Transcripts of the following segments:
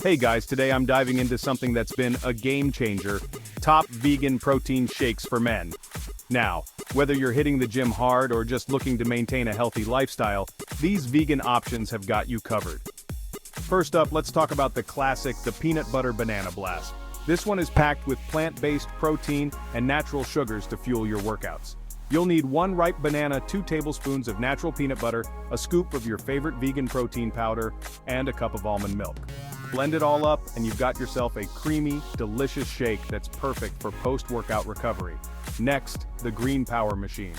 Hey guys, today I'm diving into something that's been a game changer, top vegan protein shakes for men. Now, whether you're hitting the gym hard or just looking to maintain a healthy lifestyle, these vegan options have got you covered. First up, let's talk about the classic, the Peanut Butter Banana Blast. This one is packed with plant-based protein and natural sugars to fuel your workouts. You'll need 1 ripe banana, 2 tablespoons of natural peanut butter, a scoop of your favorite vegan protein powder, and a cup of almond milk. Blend it all up and you've got yourself a creamy, delicious shake that's perfect for post-workout recovery. Next, the Green Power Machine.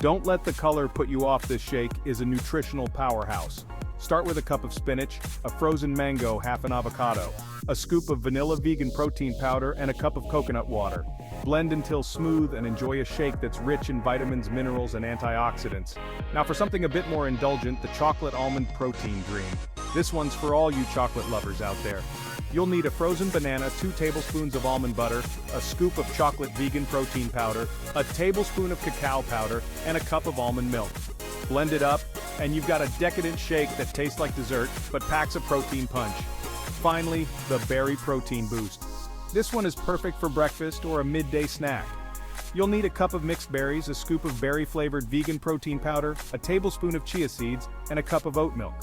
Don't let the color put you off. This shake is a nutritional powerhouse. Start with a cup of spinach, a frozen mango, half an avocado, a scoop of vanilla vegan protein powder, and a cup of coconut water. Blend until smooth and enjoy a shake that's rich in vitamins, minerals, and antioxidants. Now for something a bit more indulgent, the Chocolate Almond Protein Dream. This one's for all you chocolate lovers out there. You'll need a frozen banana, 2 tablespoons of almond butter, a scoop of chocolate vegan protein powder, a tablespoon of cacao powder, and a cup of almond milk. Blend it up, and you've got a decadent shake that tastes like dessert, but packs a protein punch. Finally, the Berry Protein Boost. This one is perfect for breakfast or a midday snack. You'll need a cup of mixed berries, a scoop of berry-flavored vegan protein powder, a tablespoon of chia seeds, and a cup of oat milk.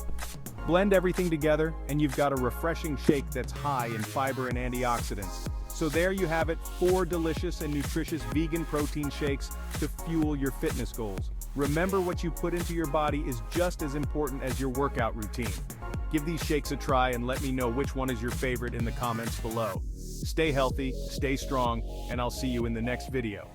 Blend everything together, and you've got a refreshing shake that's high in fiber and antioxidants. So there you have it, 4 delicious and nutritious vegan protein shakes to fuel your fitness goals. Remember, what you put into your body is just as important as your workout routine. Give these shakes a try and let me know which one is your favorite in the comments below. Stay healthy, stay strong, and I'll see you in the next video.